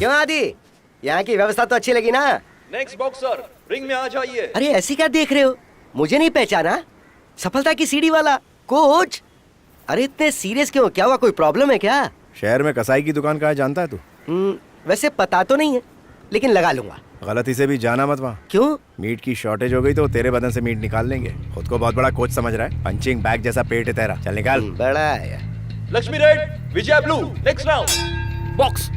क्यों आदि, यहाँ की व्यवस्था तो अच्छी लगी ना? नेक्स्ट बॉक्सर रिंग में आ जाइए। अरे ऐसी क्या देख रहे हो, मुझे नहीं पहचाना? सफलता की सीढ़ी वाला कोच। अरे इतने सीरियस क्यों, क्या हुआ, कोई प्रॉब्लम है क्या? शहर में कसाई की दुकान कहाँ जानता है तू? वैसे पता तो नहीं है, लेकिन लगा लूंगा। गलती से भी जाना मत वहाँ। क्यों? मीट की शॉर्टेज हो गई तो तेरे बदन से मीट निकाल लेंगे। खुद को बहुत बड़ा कोच समझ रहा है, पंचिंग बैग जैसा पेट है तेरा। चल निकाल। बड़ा है। लक्ष्मी रेड, विजय ब्लू, नेक्स्ट राउंड बॉक्स।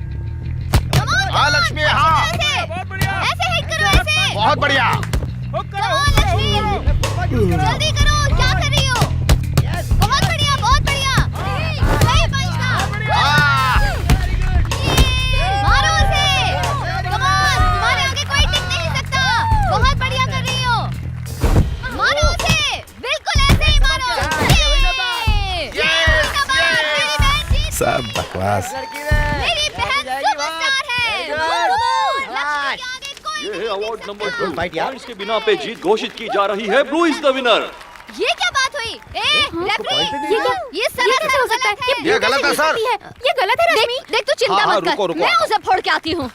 हाँ लक्ष्मी, हाँ बहुत बढ़िया, ऐसे हिट करो, ऐसे बहुत बढ़िया। जल्दी करो, क्या कर रही हो? बहुत बढ़िया, बहुत बढ़िया। सही पंच था। मारो उसे। कम ऑन, तुम्हारे आगे कोई टिक नहीं सकता। बहुत बढ़िया कर रही हो। मारो उसे, बिल्कुल ऐसे ही मारो। सब बकवास। मेरी बहन सुपरस्टार है। ये है अवार्ड नंबर 2। पॉइंट्स के बिना पे जीत घोषित की जा रही है। Blue is the winner. ये क्या बात हुई? रेफरी, ये सरासर हो सकता है। ये गलत है सर। ये गलत है रश्मि। देख तू चिंता मत कर, मैं उसे फोड़ के आती हूँ।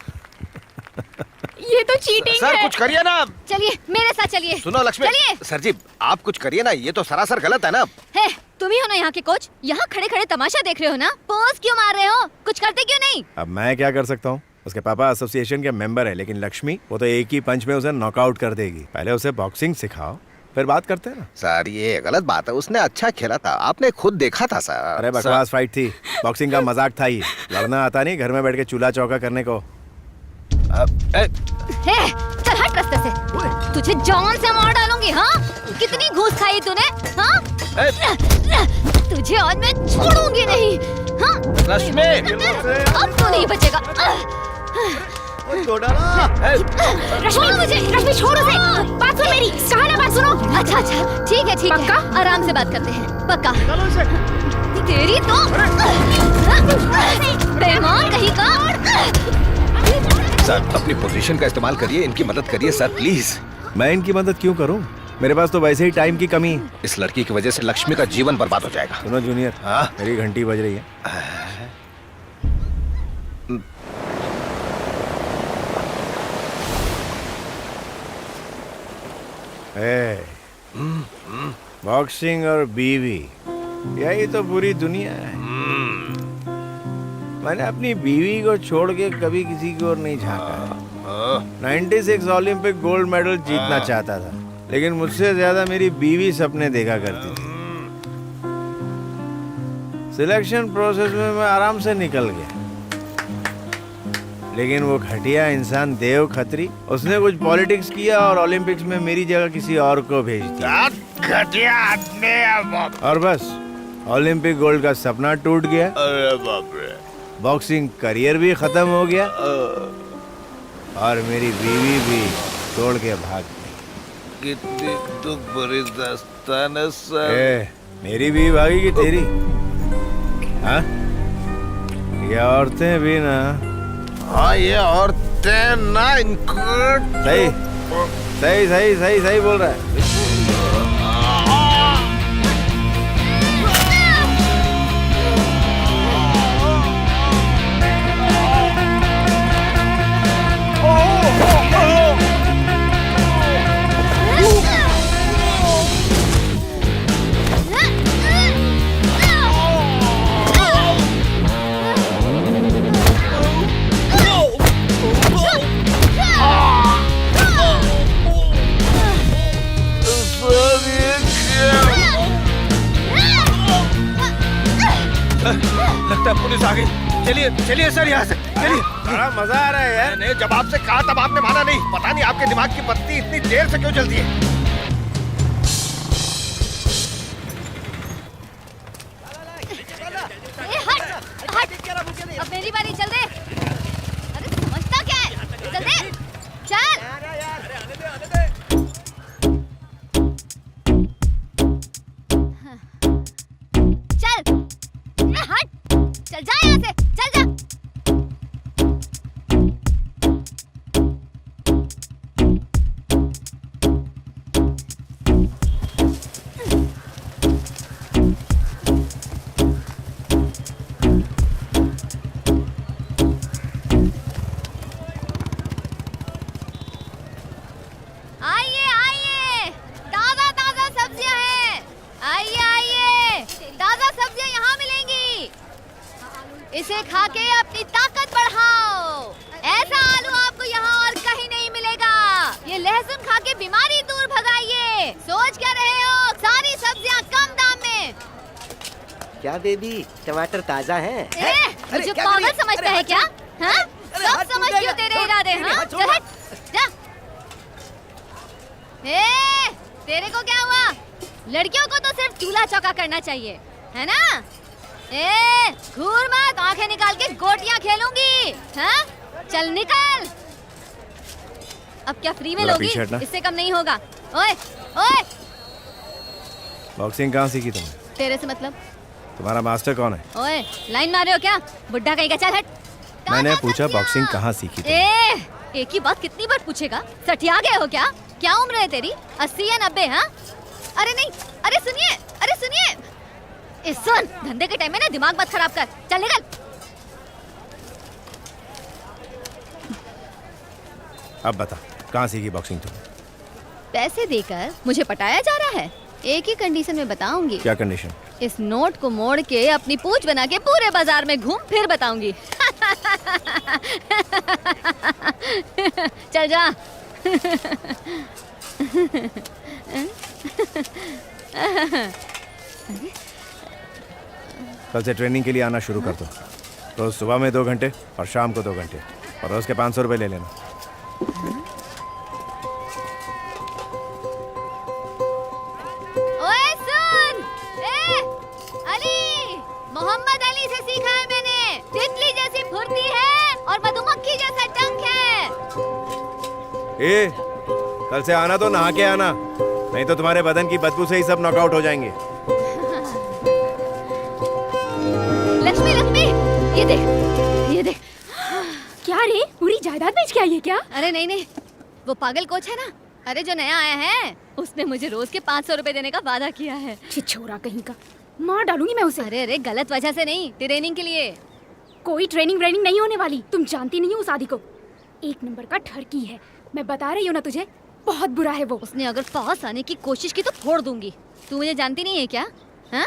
ये तो चीटिंग सर है। कुछ करिए ना। चलिए मेरे साथ चलिए। सुनो लक्ष्मी, चलिए। सर जी आप कुछ करिए ना, ये तो सरासर गलत है ना। है, तुम ही हो ना यहाँ के कोच? यहाँ खड़े खड़े तमाशा देख रहे हो ना? पोज क्यों मार रहे हो? कुछ करते क्यों नहीं? अब मैं क्या कर सकता हूँ? उसके पापा एसोसिएशन के मेंबर है, लेकिन लक्ष्मी वो तो एक ही पंच में उसे नॉकआउट कर देगी। पहले उसे बॉक्सिंग सिखाओ, फिर बात करते हैं ना। सर ये गलत बात है, उसने अच्छा खेला था, आपने खुद देखा था सर। अरे बकवास फाइट थी, बॉक्सिंग का मजाक था ये। लड़ना आता नहीं, घर में बैठ के चूल्हा चौका करने को। है, चल हट रास्ते से। तुझे जान से मार डालूंगी। हाँ, कितनी घूस खाई तूने? हाँ, तुझे आज मैं छोड़ूंगी नहीं। हाँ, रश्मि, अब तो नहीं बचेगा। छोड़ो मुझे, रश्मि छोड़ो से। बात सुन मेरी, कहा ना बात सुनो। अच्छा अच्छा, ठीक है ठीक है, आराम से बात करते हैं। पक्का? तेरी तो बेईमान कहीं का। सर अपनी पोजीशन का इस्तेमाल करिए, इनकी मदद करिए सर प्लीज। मैं इनकी मदद क्यों करूं? मेरे पास तो वैसे ही टाइम की कमी है। इस लड़की की वजह से लक्ष्मी का जीवन बर्बाद हो जाएगा। सुनो जूनियर, हाँ? मेरी घंटी बज रही है। बॉक्सिंग और बीवी, यही तो पूरी दुनिया है। मैंने अपनी बीवी को छोड़ के कभी किसी की ओर नहीं झांका। 96 ओलंपिक गोल्ड मेडल जीतना चाहता था, लेकिन मुझसे ज्यादा मेरी बीवी सपने देखा करती थी। सिलेक्शन प्रोसेस में मैं आराम से निकल गया, लेकिन वो घटिया इंसान देव खत्री, उसने कुछ पॉलिटिक्स किया और ओलंपिक्स में मेरी जगह किसी और को भेज दिया। घटिया आदमी। और बस ओलंपिक गोल्ड का सपना टूट गया। अरे बाप रे। बॉक्सिंग करियर भी खत्म हो गया और मेरी बीवी भी छोड़ के भाग गई। कितनी दुख भरी दास्तान है सर। मेरी बीवी भागी कि तेरी? हाँ, ये औरतें भी ना। हाँ ये औरतें ना, इनको सही सही सही सही सही बोल रहा है। लगता है पुलिस आ गई। चलिए चलिए सर यहाँ से चलिए। बड़ा मजा आ रहा है यार। नहीं, जब आपसे कहा तब आपने माना नहीं। पता नहीं आपके दिमाग की बत्ती इतनी देर से क्यों जलती है। अब मेरी बारी, चल दे। अरे समझता क्या है? चल दे, चल। चल, हट, चल जा यहाँ से, चल जा। क्या बेबी, टमाटर ताजा हैं? मुझे क्या पागल करिए? समझता अरे, है हाथ क्या? हाँ? हाथ सब समझ छूट क्यों जाएगा। तेरे इरादे? अरे, हाँ? हाथ छोड़ो। चल हट, जा। तेरे को क्या हुआ? लड़कियों को तो सिर्फ चूल्हा चौका करना चाहिए, है ना? घूर मत, आंखें निकाल के गोटियां खेलूंगी। हाँ? चल निकल। अब क्या फ्री में थोड़ा लोगी? पीछे हटना। इससे कम नहीं होगा। ओए, ओए, बॉक्सिंग कहाँ सीखी तुमने? तेरे से मतलब? तुम्हारा मास्टर कौन है? ओए, लाइन मार रहे हो क्या? बुड्ढा कहीं का, चल हट। मैंने कहाँ पूछा सटिया? बॉक्सिंग कहाँ सीखी तुमने? एक ही बात कितनी बार पूछेगा? सठिया गए हो क्या? क्या उम्र है तेरी? 80 या 90? हाँ? अरे नहीं, अरे सुनिए। सुन, धंधे के टाइम में ना दिमाग मत खराब कर। चल निकल। अब बता, कहाँ सीखी बॉक्सिंग तुम? पैसे देकर मुझे पटाया जा रहा है। एक ही कंडीशन में बताऊंगी। क्या कंडीशन? इस नोट को मोड़ के अपनी पूंछ बना के पूरे बाजार में घूम फिर बताऊंगी। चल जा। कल से ट्रेनिंग के लिए आना शुरू कर दो। रोज सुबह में 2 घंटे और शाम को 2 घंटे, और रोज के 500 रुपये ले लेना। ओए सुन, अली, मोहम्मद अली से सीखा है मैंने। तितली जैसी फुर्ती है और मधुमक्खी जैसा डंक है। ए, कल से आना तो नहा के आना, नहीं तो तुम्हारे बदन की बदबू से ही सब नॉकआउट हो जाएंगे। लक्ष्मी, ये देख। क्या रे, पूरी जायदाद बेच के आई है क्या? अरे नहीं, वो पागल कोच है ना, अरे जो नया आया है, उसने मुझे रोज के 500 रुपए देने का वादा किया है। छिछोरा कहीं का, मार डालूंगी मैं उसे। अरे गलत वजह से नहीं, ट्रेनिंग के लिए। कोई ट्रेनिंग नहीं होने वाली। तुम जानती नहीं हो उस आदि को, 1 नंबर का ठरकी है। मैं बता रही हूँ ना तुझे, बहुत बुरा है वो। उसने अगर पास आने की कोशिश की तो फोड़ दूंगी। तू मुझे जानती नहीं है क्या? हाँ?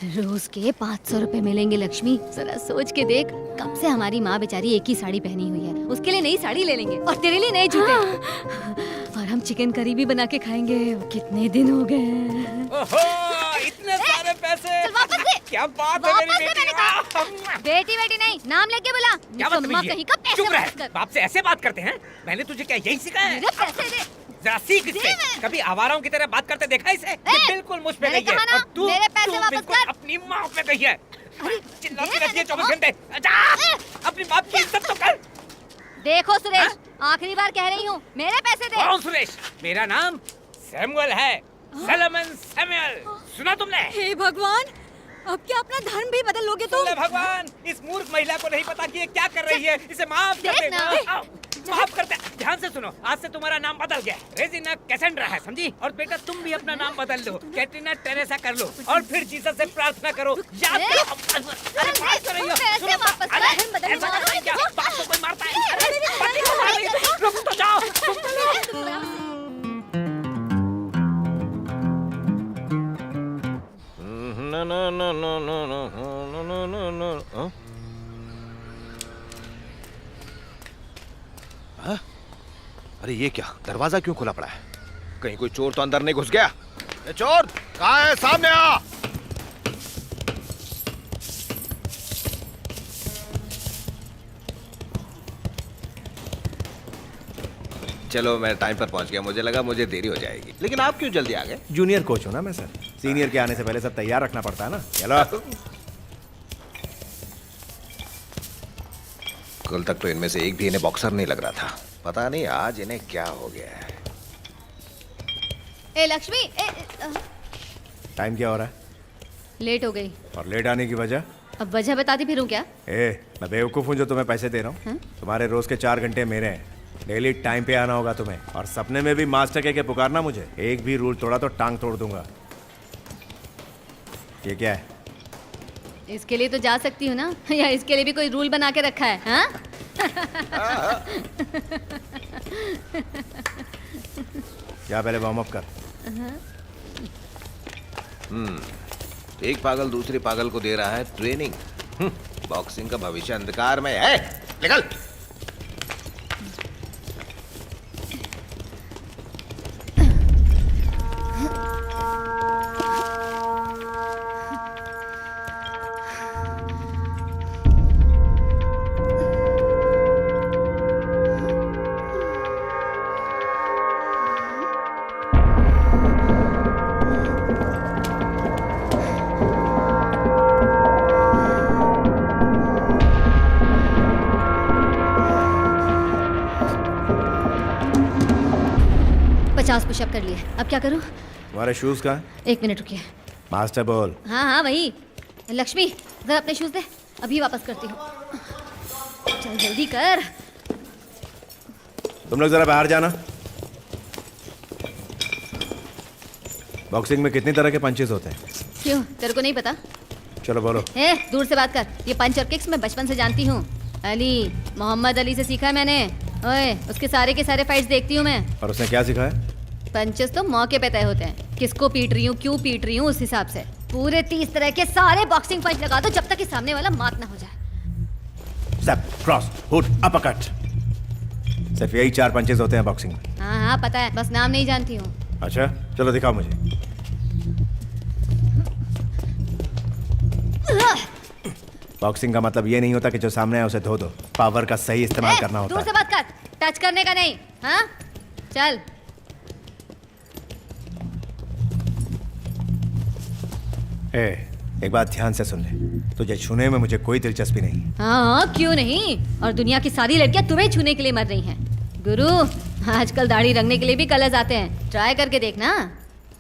रोज के 500 रुपए मिलेंगे लक्ष्मी। जरा सोच के देख, कब से हमारी माँ बेचारी एक ही साड़ी पहनी हुई है। उसके लिए नई साड़ी ले लेंगे और तेरे लिए नए जूते। और हम चिकन करी भी बना के खाएंगे। कितने दिन हो गए। ओहो, इतने सारे पैसे। चल वापस दे। क्या बात है मेरी वापस दे, बेटी। मैंने कहा। बेटी नहीं, नाम लेके बुला। क्या निकम्मा कहीं का, पैसे चुप वापस रह। कर। बाप से ऐसे बात करते हैं? मैंने तुझे क्या यही सिखाया है? मेरे पैसे दे। जरा सीख इससे। दे मैं। कभी आवाराओं की तरह बात करते देखा इसे? ये बिल्कुल मुझ पे मैंने गई है। कहा ना, और तू मेरे पैसे तू वापस बिल्कुल कर। अपनी माँ पे गई है। चिल्लाती रहती है 24 हाँ? घंटे। जा, अपनी बाप की इज्जत तो कर। देखो सुरेश, आखिरी बार कह रही हूँ, मेरे पैसे दे। कौन सुरेश? मेरा नाम सैमुअल है, सैलमन सैमुअल। सुना तुमने? हे भगवान, अब क्या अपना धर्म भी बदल लोगे तुम? सुन ले भगवान, इस मूर्ख महिला को नहीं पता कि ये क्या कर रही है। इसे माफ कर देख दे। ना। माफ कर दे। ध्यान से सुनो, आज से तुम्हारा नाम बदल गया। रेजिना कैसेंड्रा है, समझी? और बेटा तुम भी अपना नाम बदल लो, कैटरीना टेरेसा कर लो, और फिर जीसस से प्रार्थना करो। याद करो। अरे बात कर रही हो? पैसे सुनो, वापस कर। अरे, धर्म बदलने ऐसा वाला करता है क्या? है। बाप को कोई मारता है? अरे, पति को मार रही है। रुक तो जाओ। अरे ये क्या, दरवाजा क्यों खुला पड़ा है? कहीं कोई चोर तो अंदर नहीं घुस गया? ए चोर, कहाँ है? सामने आ। चलो मैं टाइम पर पहुंच गया। मुझे लगा मुझे देरी हो जाएगी, लेकिन आप क्यों जल्दी आ गए? जूनियर कोच हूँ ना मैं सर, सीनियर के आने से पहले सब तैयार रखना पड़ता है ना। चलो। कल तक तो इनमें से एक भी इन्हें बॉक्सर नहीं लग रहा था। पता नहीं आज इन्हें क्या हो गया है। ए लक्ष्मी, टाइम क्या हो रहा है? लेट हो गई। और लेट आने की वजह? अब वजह बताती फिरूं क्या? मैं बेवकूफ़ हूँ जो तुम्हें पैसे दे रहा हूँ? तुम्हारे रोज के 4 घंटे मेरे हैं। डेली टाइम पे आना होगा तुम्हें, और सपने में भी मास्टर कह के पुकारना मुझे। एक भी रूल तोड़ा तो टांग तोड़ दूंगा। ये क्या है? इसके लिए तो जा सकती हूँ ना, या इसके लिए भी कोई रूल बना के रखा है? हाँ? क्या, पहले वार्म अप कर। एक पागल दूसरे पागल को दे रहा है ट्रेनिंग। बॉक्सिंग का भविष्य अंधकार में है। निकल। 50 पुशअप कर लिए। अब क्या करूं? तुम्हारे शूज कहाँ? 1 मिनट रुकिए। मास्टर बोल। हाँ हाँ वही। लक्ष्मी जरा अपने शूज दे, अभी वापस करती हूँ। चल जल्दी कर। तुम लोग जरा बाहर जाना। बॉक्सिंग में कितनी तरह के पंचेस होते हैं? क्यों, तेरे को नहीं पता? चलो बोलो। ए, दूर से बात कर। ये पंच और किक्स मैं बचपन से जानती हूँ। अली, मोहम्मद अली से सीखा है मैंने। ओए, उसके सारे के सारे फाइट्स देखती हूँ मैं। और उसने क्या सिखाया? पंचेस तो मौके पे तय होते हैं, किसको पीट रही हूँ, क्यों पीट रही हूँ, उस हिसाब से। पूरे 30 तरह के सारे बॉक्सिंग पंच लगा दो जब तक कि सामने वाला मात ना हो जाए। Step, cross, hook, uppercut. सिर्फ यही 4 पंचेस होते हैं बॉक्सिंग में। हाँ हाँ पता है, बस नाम नहीं जानती हूँ। अच्छा, चलो दिखाओ मुझे। बॉक्सिंग का मतलब ये नहीं होता कि जो सामने है उसे धो दो। पावर का सही इस्तेमाल करना होता दूर से है। बात कर, टच करने का नहीं। हाँ चल। एक बात ध्यान से सुन ले, तुझे छूने में मुझे कोई दिलचस्पी नहीं। हाँ क्यों नहीं, और दुनिया की सारी लड़कियां तुम्हें छूने के लिए मर रही हैं। गुरु, आजकल दाढ़ी रंगने के लिए भी कलर्स आते हैं, ट्राई करके देखना।